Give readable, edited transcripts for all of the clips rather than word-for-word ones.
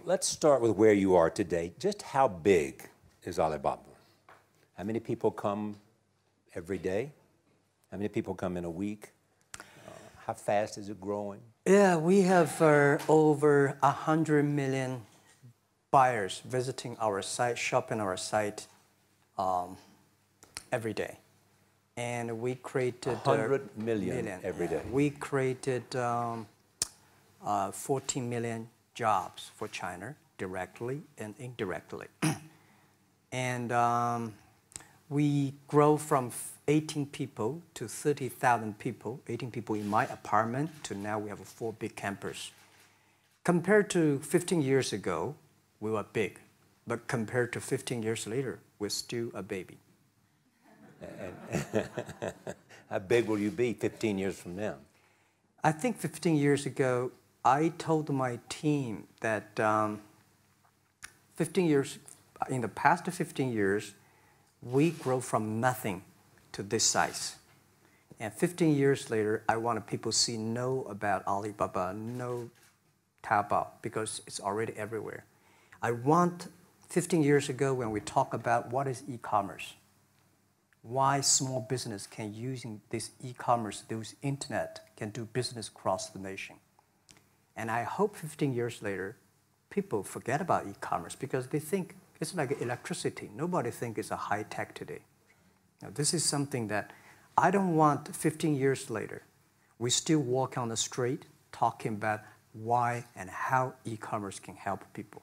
let's start with where you are today. Just how big is Alibaba? How many people come every day? How many people come in a week? How fast is it growing? Yeah, we have over 100 million buyers visiting our site, shopping our site every day. And we created 100 million every day. We created 14 million jobs for China, directly and indirectly. And we grow from 18 people to 30,000 people, 18 people in my apartment, to now we have 4 big campus. Compared to 15 years ago, we were big. But compared to 15 years later, we're still a baby. And how big will you be 15 years from now? I think 15 years ago, I told my team that in the past 15 years, we grow from nothing to this size. And 15 years later, I want people to know about Alibaba, know Taobao, because it's already everywhere. I want 15 years ago when we talk about what is e-commerce, why small business can using this e-commerce, this internet, can do business across the nation. And I hope 15 years later, people forget about e-commerce because they think it's like electricity. Nobody thinks it's a high tech today. Now, this is something that I don't want 15 years later. We still walk on the street talking about why and how e-commerce can help people.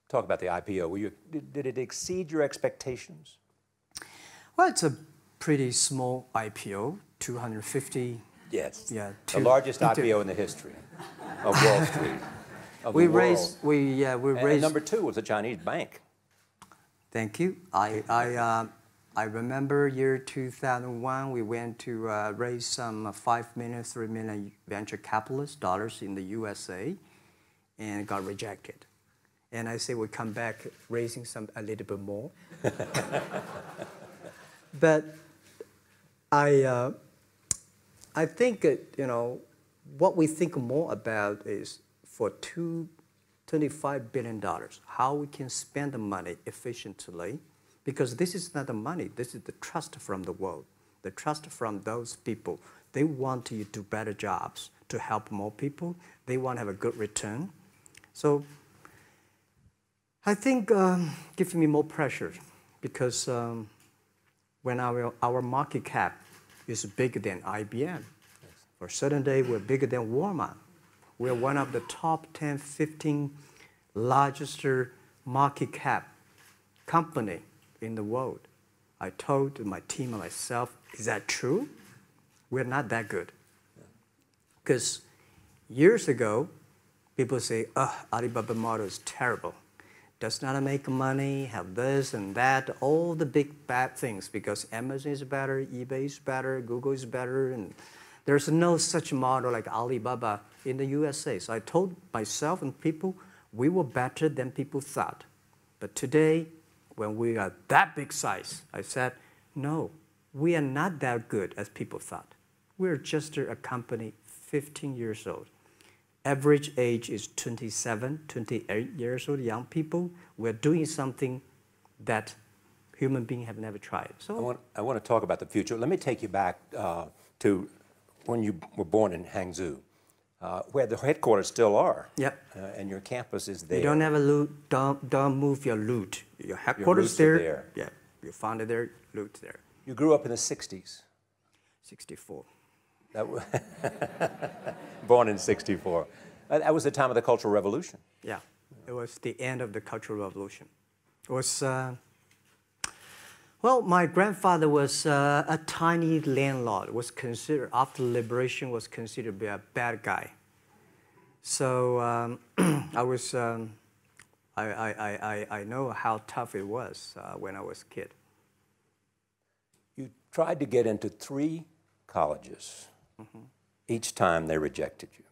Talk about the IPO. Did it exceed your expectations? Well, it's a pretty small IPO, 250. Yes. Yeah. The largest IPO in the history of Wall Street. We raised. And number 2 was a Chinese bank. Thank you. I remember year 2001. We went to raise some 5 million, 3 million venture capitalist dollars in the USA, and got rejected. And I say we come back raising a little bit more. But I think what we think more about is for $25 billion, how we can spend the money efficiently, because this is not the money, this is the trust from the world, the trust from those people. They want to do better jobs to help more people. They want to have a good return. So I think gives me more pressure because when our market cap is bigger than IBM, for a certain day we're bigger than Walmart. We're one of the top 10, 15 largest market cap company in the world. I told my team and myself, is that true? We're not that good. Because years ago, people say, Alibaba model is terrible. Does not make money, have this and that, all the big bad things, because Amazon is better, eBay is better, Google is better, and there's no such model like Alibaba in the USA. So I told myself and people, we were better than people thought. But today, when we are that big size, I said, no, we are not that good as people thought. We're just a company 15 years old. Average age is 27, 28 years old, young people. We're doing something that human beings have never tried. So I want to talk about the future. Let me take you back to when you were born in Hangzhou, where the headquarters still are. Yep. And your campus is there. You don't have a loot, don't move your loot. Your headquarters there. Yeah, you found it there, loot there. You grew up in the 60s. 64. Born in 64. That was the time of the Cultural Revolution. Yeah, it was the end of the Cultural Revolution. It was, well, my grandfather was a tiny landlord. Was considered, after liberation, was considered to be a bad guy. So I was, I know how tough it was when I was a kid. You tried to get into 3 colleges. Mm-hmm. Each time they rejected you.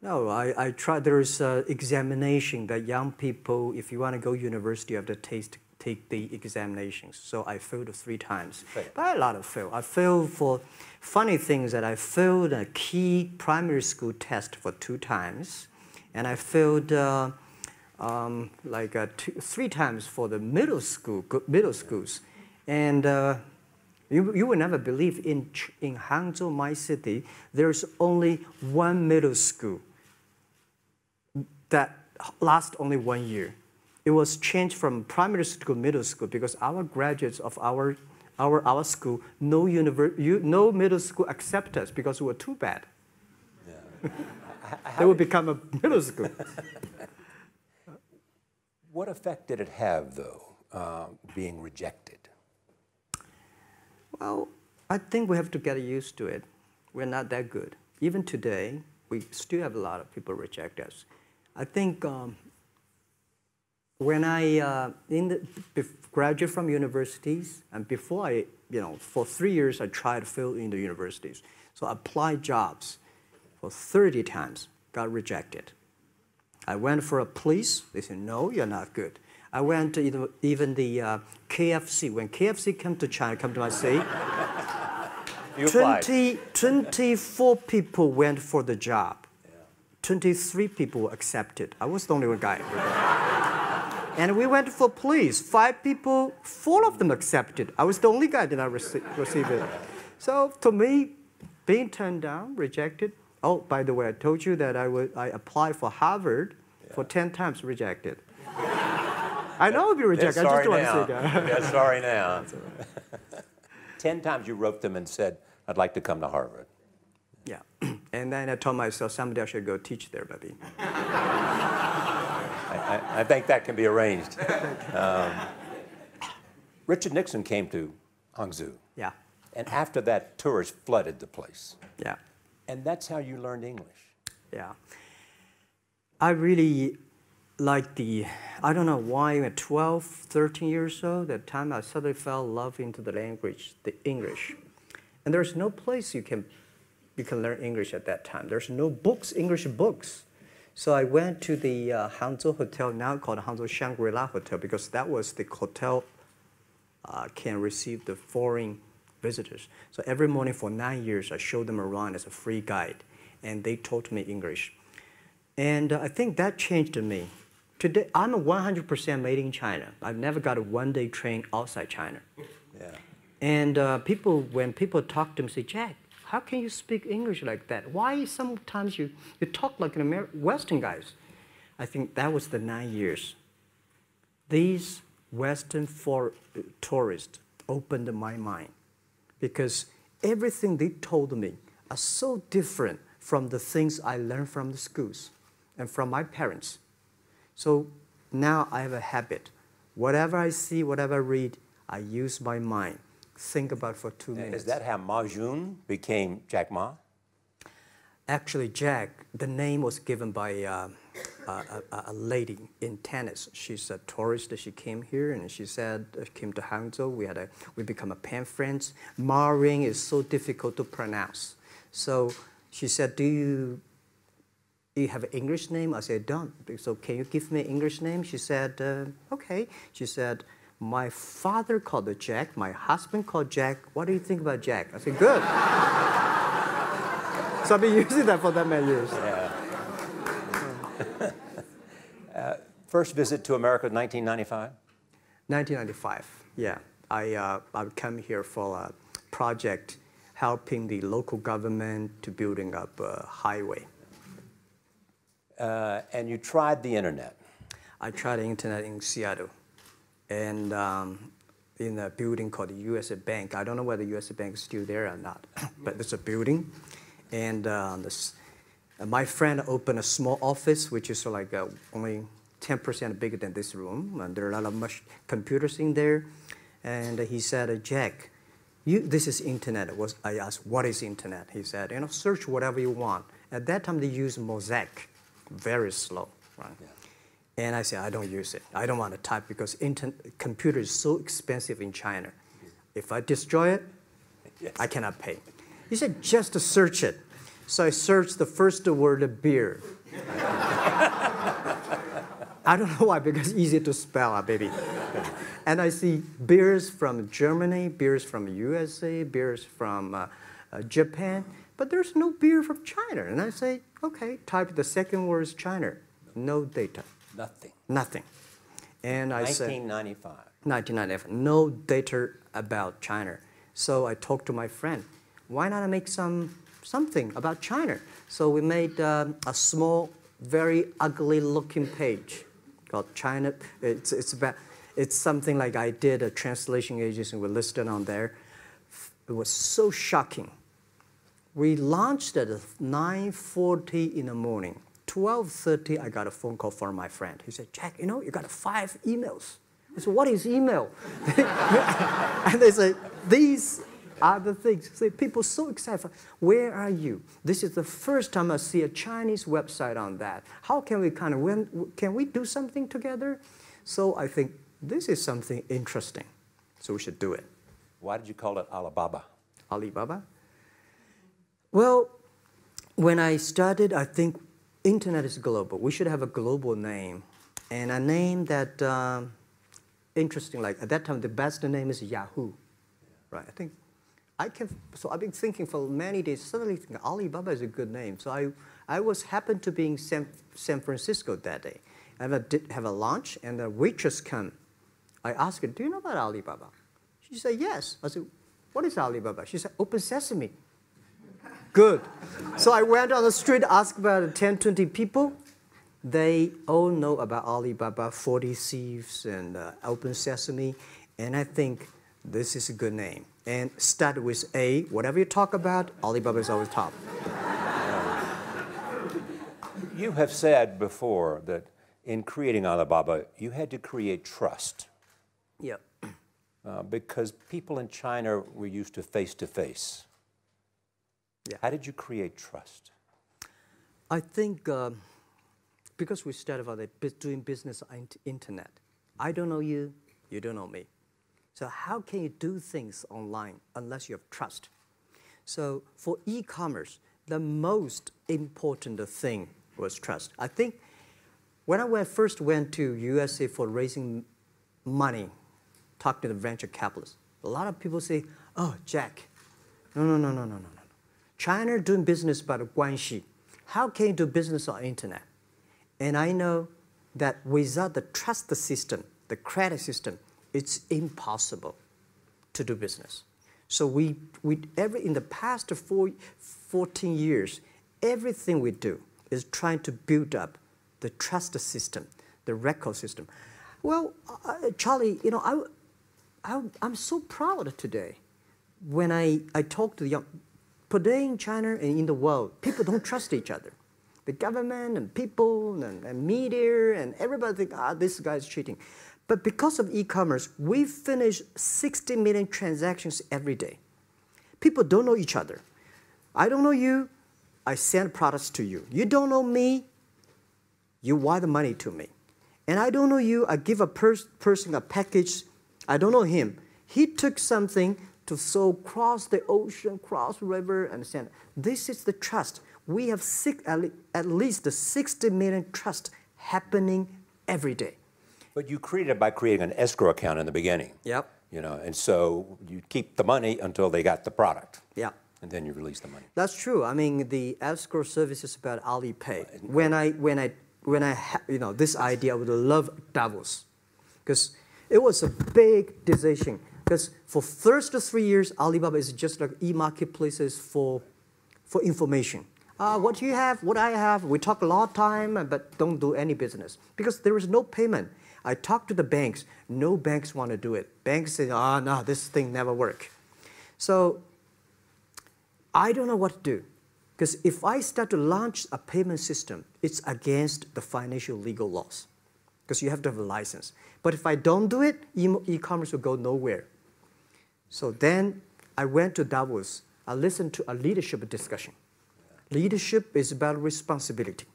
No, I tried. There is an examination that young people, if you want to go university, you have to take the examinations. So I failed 3 times. Failed. But a lot of fail. I failed for funny things that I failed a key primary school test for 2 times. And I failed three times for the middle schools. And you will never believe in Hangzhou, my city, there's only one middle school that lasts only 1 year. It was changed from primary school to middle school because our graduates of our school, no middle school accept us because we were too bad. Yeah. They would become a middle school. What effect did it have, though, being rejected? Well, I think we have to get used to it. We're not that good. Even today, we still have a lot of people reject us. I think when I graduated from universities, and before for 3 years, I tried to fill in the universities. So I applied jobs for 30 times, got rejected. I went for a police, they said, no, you're not good. I went to even the KFC. When KFC came to China, come to my city, 24 people went for the job. 23 people were accepted. I was the only one guy. And we went for police. 5 people, 4 of them accepted. I was the only guy that did not receive it. So to me, being turned down, rejected. Oh, by the way, I told you that I applied for Harvard for 10 times, rejected. I know I'll be rejected. I just don't want to say that. Yeah, sorry now. 10 times you wrote them and said, I'd like to come to Harvard. Yeah. And then I told myself, someday I should go teach there, maybe. I think that can be arranged. Richard Nixon came to Hangzhou. Yeah. And after that, tourists flooded the place. Yeah. And that's how you learned English. Yeah. I really like I don't know why, at 12, 13 years old, that time I suddenly fell in love into the language, the English. And there's no place you can learn English at that time. There's no books, English books. So I went to the Hangzhou Hotel, now called Hangzhou Shangri-La Hotel, because that was the hotel can receive the foreign visitors. So every morning for 9 years, I showed them around as a free guide, and they taught me English. And I think that changed me. Today, I'm 100% made in China. I've never got a one-day train outside China. Yeah. And when people talk to me, say, Jack, how can you speak English like that? Why sometimes you talk like an Western guys? I think that was the 9 years. These Western tourists opened my mind because everything they told me are so different from the things I learned from the schools and from my parents. So now I have a habit. Whatever I see, whatever I read, I use my mind. Think about for 2 minutes. Is that how Ma Jun became Jack Ma? Actually, Jack, the name was given by a lady in tennis. She's a tourist. She came here and she said, came to Hangzhou. We become a pen friends. Ma Ring is so difficult to pronounce. So she said, do you have an English name? I said, don't. So can you give me an English name? She said, okay. She said, my father called it Jack. My husband called Jack. What do you think about Jack? I said, good. So I've been using that for that many years. Yeah. First visit to America, 1995? 1995, yeah. I come here for a project helping the local government to building up a highway. And you tried the internet? I tried the internet in Seattle. And in a building called the U.S. Bank. I don't know whether the U.S. Bank is still there or not, but it's a building. And my friend opened a small office, which is like only 10% bigger than this room. And there are a lot of computers in there. And he said, Jack, this is internet. I asked, what is internet? He said, search whatever you want. At that time, they used Mosaic, very slow, right? Yeah. And I said, I don't use it. I don't want to type because computer is so expensive in China. If I destroy it, yes, I cannot pay. He said, just to search it. So I searched the first word, beer. I don't know why, because it's easy to spell, baby. And I see beers from Germany, beers from USA, beers from Japan, but there's no beer from China. And I say, okay, type the second word is China, no data. Nothing. Nothing. And I said, 1995. 1995, no data about China. So I talked to my friend, why not make something about China? So we made a small, very ugly looking page called China. It's something like I did a translation agency, we listed on there. It was so shocking. We launched at 9:40 in the morning. 12:30, I got a phone call from my friend. He said, Jack, you know, you got 5 emails. I said, what is email? And they said, these are the things. So people are so excited. Where are you? This is the first time I see a Chinese website on that. How can we can we do something together? So I think this is something interesting. So we should do it. Why did you call it Alibaba? Alibaba? Well, when I started, I think internet is global. We should have a global name. And a name that, interesting, like at that time, the best name is Yahoo. Right? So I've been thinking for many days, suddenly thinking Alibaba is a good name. So I happened to be in San Francisco that day. I did have a lunch, and the waitress came. I asked her, do you know about Alibaba? She said, yes. I said, what is Alibaba? She said, Open Sesame. Good. So I went on the street, asked about 10, 20 people. They all know about Alibaba, 40 Thieves, and Open Sesame. And I think this is a good name. And start with A. Whatever you talk about, Alibaba is always top. You have said before that in creating Alibaba, you had to create trust. Yep. Because people in China were used to face-to-face. Yeah. How did you create trust? I think because we started out doing business on the internet. I don't know you, you don't know me. So how can you do things online unless you have trust? So for e-commerce, the most important thing was trust. I think when I first went to USA for raising money, talked to the venture capitalists, a lot of people say, oh, Jack, no. China doing business by the guanxi. How can you do business on the internet? And I know that without the trust system, the credit system, it's impossible to do business. So in the past 14 years, everything we do is trying to build up the trust system, the record system. Well, Charlie, you know, I'm so proud today when I talk to the young. Today in China and in the world, people don't trust each other. The government and people and media and everybody think, this guy's cheating. But because of e-commerce, we finish 60 million transactions every day. People don't know each other. I don't know you, I send products to you. You don't know me, you wire the money to me. And I don't know you, I give a person a package, I don't know him. He took something to cross the ocean, cross the river, and send. This is the trust. We have at least 60 million trust happening every day. But you created it by creating an escrow account in the beginning. Yep. You know, and so you keep the money until they got the product. Yeah. And then you release the money. That's true. I mean, the escrow service is about Alipay. This idea, I would love Davos, because it was a big decision. Because for first 3 years, Alibaba is just like e-marketplaces for information. What you have, what I have, we talk a lot of time, but don't do any business. Because there is no payment. I talked to the banks. No banks want to do it. Banks say, no, this thing never work. So I don't know what to do. Because if I start to launch a payment system, it's against the financial legal laws. Because you have to have a license. But if I don't do it, e-commerce will go nowhere. So then I went to Davos. I listened to a leadership discussion. Leadership is about responsibility.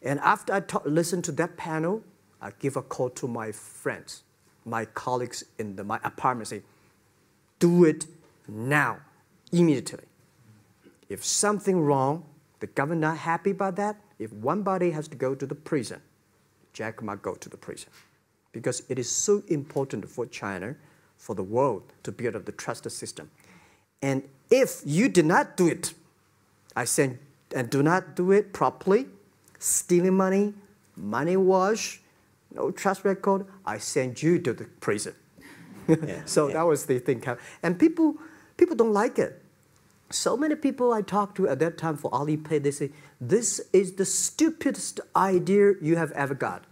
And after I listened to that panel, I give a call to my friends, my colleagues in my apartment, say, do it now, immediately. If something wrong, the government not happy about that, if one body has to go to the prison, Jack might go to the prison. Because it is so important for China, for the world, to build up the trust system. And if you did not do it, I said, and do not do it properly, stealing money, money wash, no track record, I send you to the prison. So that was the thing. And people don't like it. So many people I talked to at that time for Alipay, they say, this is the stupidest idea you have ever got.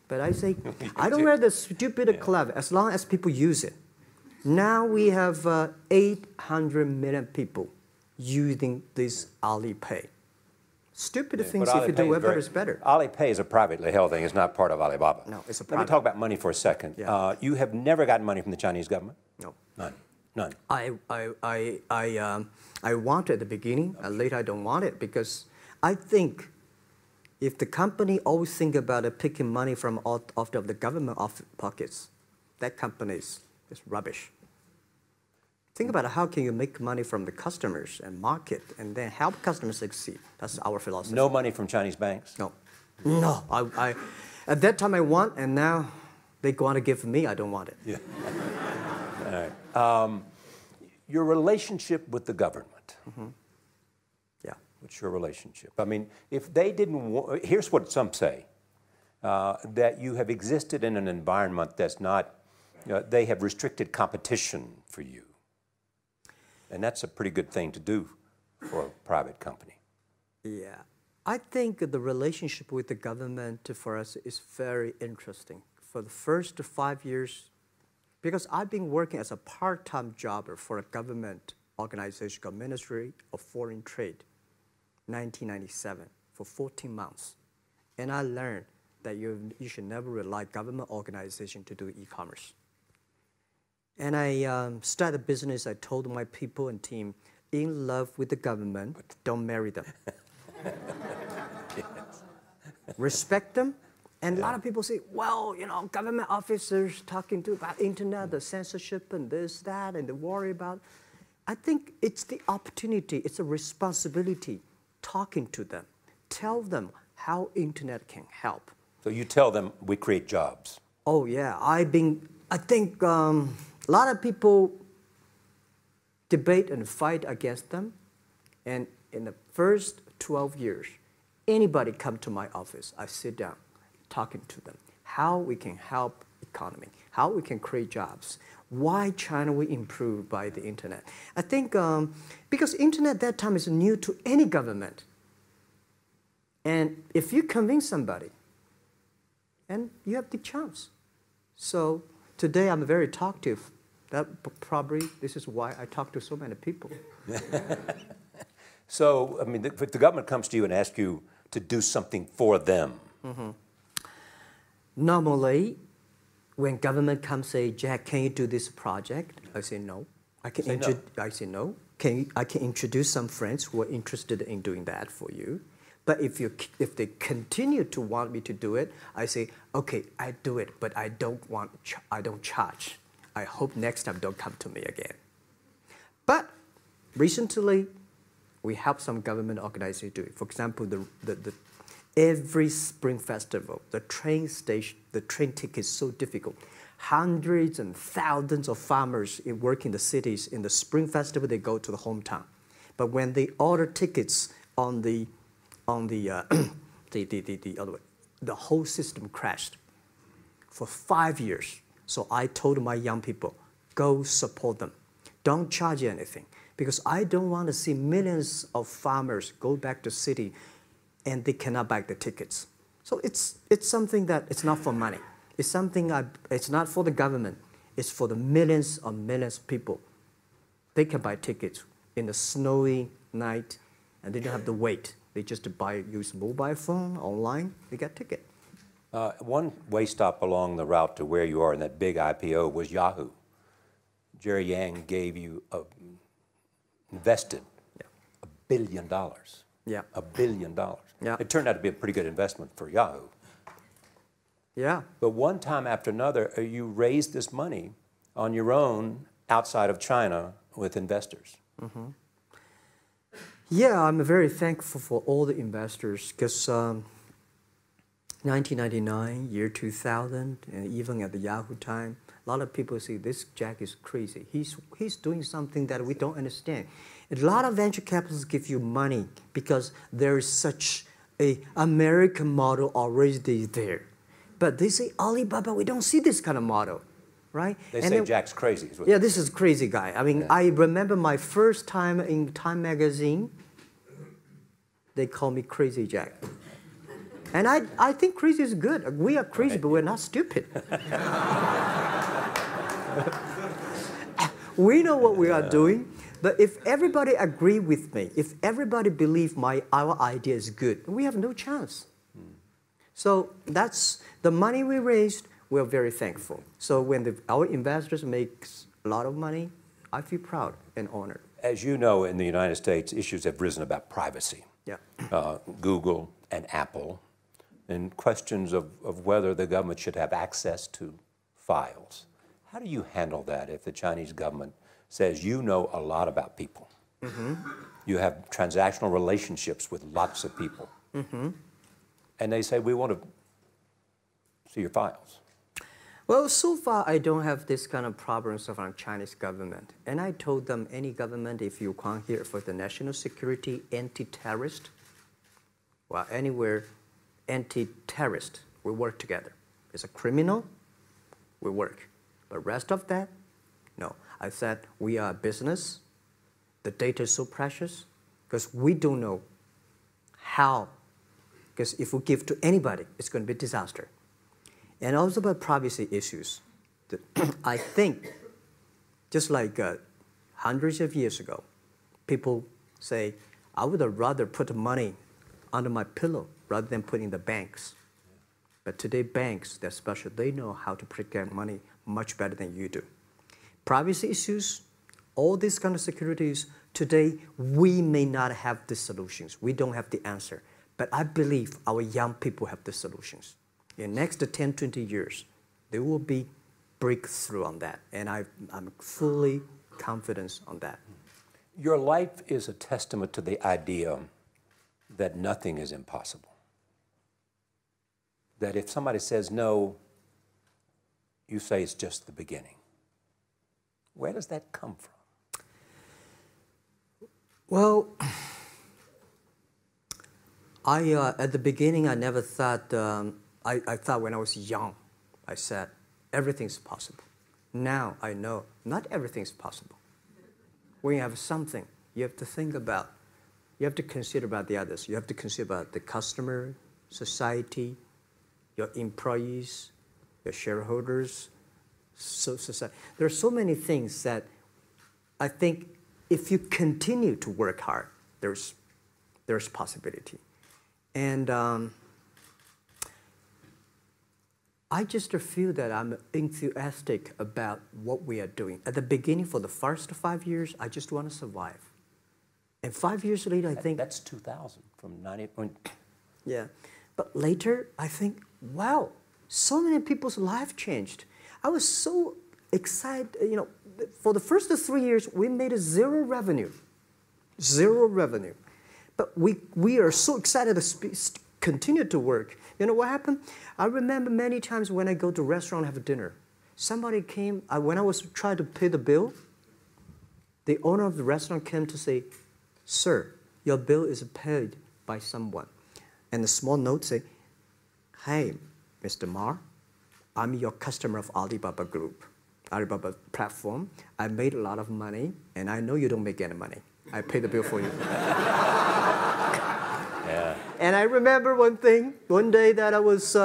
But I say, I don't wear the stupid or clever as long as people use it. Now we have 800 million people using this Alipay. Stupid things if you do whatever is better. Alipay is a privately held thing. It's not part of Alibaba. No, it's a private. Let me talk about money for a second. Yeah. You have never gotten money from the Chinese government? No. None. None. I want it at the beginning, and later I don't want it because I think if the company always think about picking money from out of the government pockets, that company is rubbish. Think about how can you make money from the customers and market and then help customers succeed. That's our philosophy. No money from Chinese banks? No. No. At that time I want, and now they want to give me, I don't want it. Yeah. All right. Your relationship with the government. Mm-hmm. Yeah. What's your relationship? I mean, if they didn't here's what some say, that you have existed in an environment that's not, they have restricted competition for you. And that's a pretty good thing to do for a private company. Yeah. I think the relationship with the government for us is very interesting. For the first 5 years, because I've been working as a part-time jobber for a government organization called Ministry of Foreign Trade, 1997, for 14 months. And I learned that you should never rely on government organization to do e-commerce. And I started a business. I told my people and team, in love with the government, don't marry them. Yes. Respect them. And a lot of people say, well, government officers talking about internet, the censorship and this, that, and they worry about. I think it's the opportunity, it's a responsibility talking to them. Tell them how internet can help. So you tell them we create jobs. Oh, yeah. I think a lot of people debate and fight against them. And in the first 12 years, anybody come to my office, I sit down, talking to them, how we can help economy, how we can create jobs, why China will improve by the internet. I think because internet at that time is new to any government. And if you convince somebody, and you have the chance. So today I'm very talkative. That probably, this is why I talk to so many people. So, I mean, if the government comes to you and asks you to do something for them. Mm-hmm. Normally, when government comes say, Jack, can you do this project? I say no. I say no. I can introduce some friends who are interested in doing that for you. But if they continue to want me to do it, I say, okay, I do it, but I don't charge. I hope next time don't come to me again. But recently, we help some government organizations do it. For example, every Spring Festival, the train ticket is so difficult. Hundreds and thousands of farmers work in the cities. In the Spring Festival, they go to the hometown. But when they order tickets on the other way, the whole system crashed for 5 years. So I told my young people, go support them. Don't charge anything. Because I don't want to see millions of farmers go back to city and they cannot buy the tickets. So it's something that it's not for money. It's something it's not for the government. It's for the millions of people. They can buy tickets in a snowy night and they don't have to wait. They just use mobile phone, online, they get ticket. One way stop along the route to where you are in that big IPO was Yahoo. Jerry Yang gave you invested $1 billion. Yeah. $1 billion. Yeah. It turned out to be a pretty good investment for Yahoo. Yeah. But one time after another, you raised this money on your own outside of China with investors. Mm-hmm. Yeah, I'm very thankful for all the investors because 1999, year 2000, and even at the Yahoo time, a lot of people say this Jack is crazy. He's doing something that we don't understand. A lot of venture capitalists give you money because there is such a American model already there. But they say, Alibaba, we don't see this kind of model, right? They say Jack's crazy. Yeah, this is crazy guy. I mean, I remember my first time in Time magazine, they call me Crazy Jack. And I think crazy is good. We are crazy, but we're not stupid. We know what we are doing, but if everybody agree with me, if everybody believe our idea is good, we have no chance. So that's the money we raised. We're very thankful. So when our investors make a lot of money, I feel proud and honored. As you know, in the United States, issues have risen about privacy. Yeah. Google and Apple, and questions of whether the government should have access to files. How do you handle that if the Chinese government says you know a lot about people? Mm-hmm. You have transactional relationships with lots of people. Mm-hmm. And they say, we want to see your files. Well, so far, I don't have this kind of problems from Chinese government. And I told them, any government, if you come here for the national security, anti-terrorist, well, anywhere, anti-terrorist, we work together. It's a criminal, we work. But rest of that, no. I said, we are a business. The data is so precious because we don't know how. Because if we give to anybody, it's going to be a disaster. And also about privacy issues. I think, just like hundreds of years ago, people say, I would rather put money under my pillow rather than put in the banks. But today, banks, they're special. They know how to protect money much better than you do. Privacy issues, all these kind of securities, today, we may not have the solutions. We don't have the answer. But I believe our young people have the solutions. In the next 10, 20 years, there will be breakthrough on that. And I'm fully confident on that. Your life is a testament to the idea that nothing is impossible. That if somebody says no, you say it's just the beginning. Where does that come from? Well, at the beginning, I never thought, I thought when I was young, I said, everything's possible. Now I know not everything's possible. When you have something, you have to think about, you have to consider about the others. You have to consider about the customer, society, your employees, your shareholders, society. There are so many things that I think if you continue to work hard, there's possibility. And I just feel that I'm enthusiastic about what we are doing. At the beginning, for the first 5 years, I just want to survive. And 5 years later, I think... That's 2000, from 90... Yeah. But later, I think, wow, so many people's lives changed. I was so excited. You know, for the first 3 years, we made zero revenue. Zero revenue. But we are so excited to continue to work. You know what happened? I remember many times when I go to a restaurant and have dinner, somebody came, when I was trying to pay the bill, the owner of the restaurant came to say, sir, your bill is paid by someone. And the small note say, hey, Mr. Ma, I'm your customer of Alibaba Group, Alibaba platform. I made a lot of money, and I know you don't make any money. I pay the bill for you. Yeah. And I remember one day that I was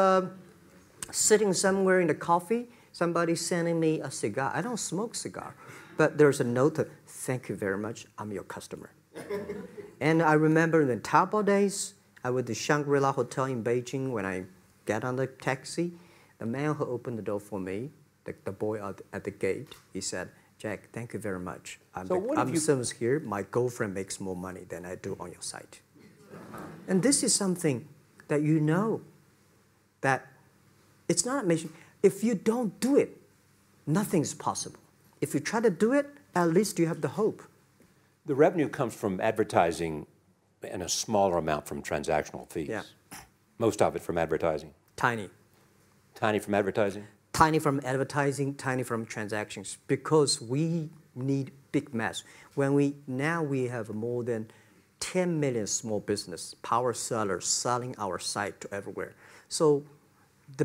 sitting somewhere in the coffee, somebody sending me a cigar. I don't smoke cigar, but there's a note, thank you very much, I'm your customer. And I remember in the Taobao days, I was at the Shangri-La Hotel in Beijing. When I got on the taxi, the man who opened the door for me, the boy at the gate, he said, Jack, thank you very much. I'm service here. My girlfriend makes more money than I do on your site. And this is something that you know that it's not amazing. If you don't do it, nothing's possible. If you try to do it, at least you have the hope. The revenue comes from advertising and a smaller amount from transactional fees. Yeah. Most of it from advertising. Tiny. Tiny from advertising? Tiny from advertising, tiny from transactions, because we need big mass. Now we have more than 10 million small business power sellers selling our site to everywhere. So the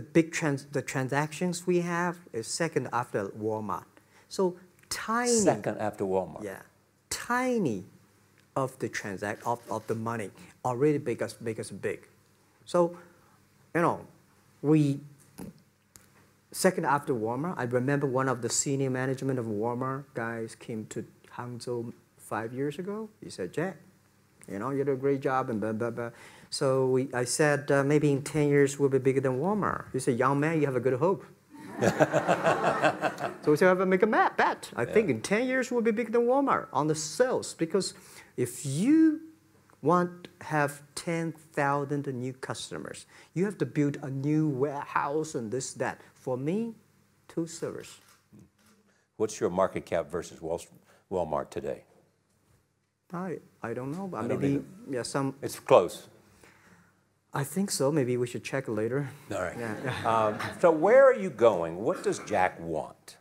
the transactions we have is second after Walmart. So tiny. Second after Walmart. Yeah, tiny of the of the money already big as big. So, you know, we second after Walmart. I remember one of the senior management of Walmart guys came to Hangzhou 5 years ago. He said, Jack, you know, you did a great job and blah, blah, blah. So I said, maybe in 10 years we'll be bigger than Walmart. He said, young man, you have a good hope. So we said, make a bet. I think in 10 years we'll be bigger than Walmart on the sales. Because if you want to have 10,000 new customers, you have to build a new warehouse and this, that. For me, 2 servers. What's your market cap versus Walmart today? I don't know, but I don't maybe, either. yeah, some. It's close. I think so. Maybe we should check later. All right. Yeah. So where are you going? What does Jack want?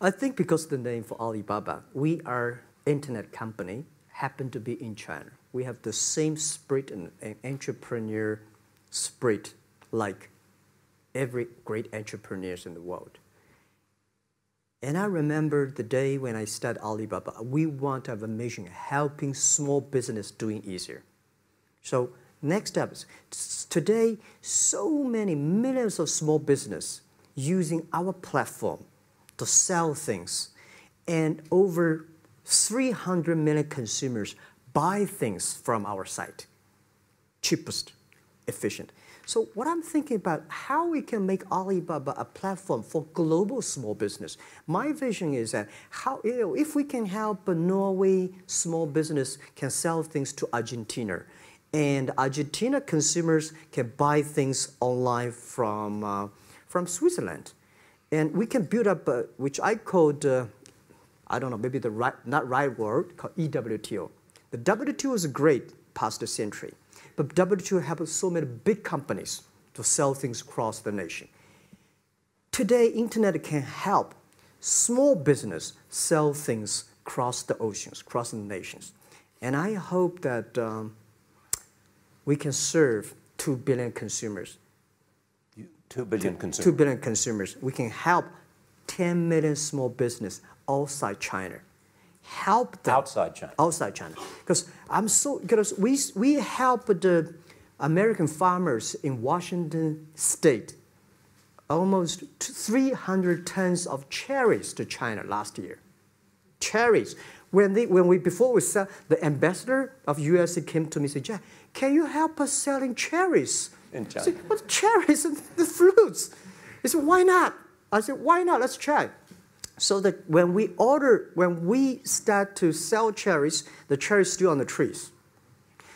I think because the name for Alibaba, we are internet company, happen to be in China. We have the same spirit and entrepreneur spirit like every great entrepreneurs in the world. And I remember the day when I started Alibaba, we want to have a mission helping small business doing easier. So next step is, today, so many millions of small business using our platform to sell things, and over 300 million consumers buy things from our site. Cheapest, efficient. So what I'm thinking about, how we can make Alibaba a platform for global small business. My vision is that how, if we can help a Norway small business can sell things to Argentina, and Argentina consumers can buy things online from Switzerland. And we can build up, which I called, I don't know, maybe the not right word, called eWTO. The WTO is great past the century. But WTO helps so many big companies to sell things across the nation. Today, internet can help small business sell things across the oceans, across the nations. And I hope that we can serve 2 billion consumers. 2 billion consumers. 2 billion consumers. We can help 10 million small business outside China. Help them. Outside China. Outside China. Because we help the American farmers in Washington State almost 300 tons of cherries to China last year. Cherries. Before we sell, the ambassador of USA came to me and said, Jack, can you help us selling cherries? In China. I said, what cherries and the fruits? He said, why not? I said, why not? Let's try. So that when we start to sell cherries, the cherries still on the trees.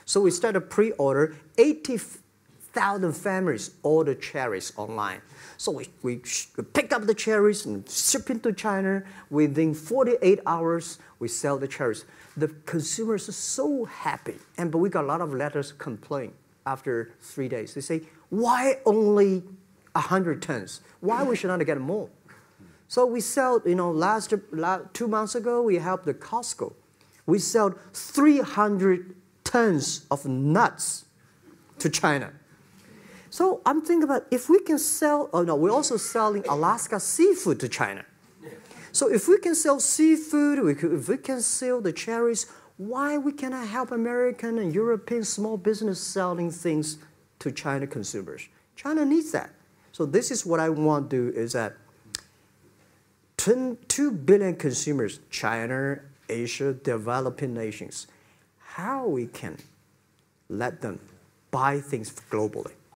So we start a pre-order, 80,000 families order cherries online. So we pick up the cherries and ship into China. Within 48 hours, we sell the cherries. The consumers are so happy. But we got a lot of letters complaint after 3 days. They say, why only 100 tons? Why we should not get more? So we sell, 2 months ago, we helped the Costco. We sold 300 tons of nuts to China. So I'm thinking about if we can sell, we're also selling Alaska seafood to China. So if we can sell seafood, if we can sell the cherries, why we cannot help American and European small business selling things to China consumers? China needs that. So this is what I want to do is that 2 billion consumers, China, Asia, developing nations, how we can let them buy things globally.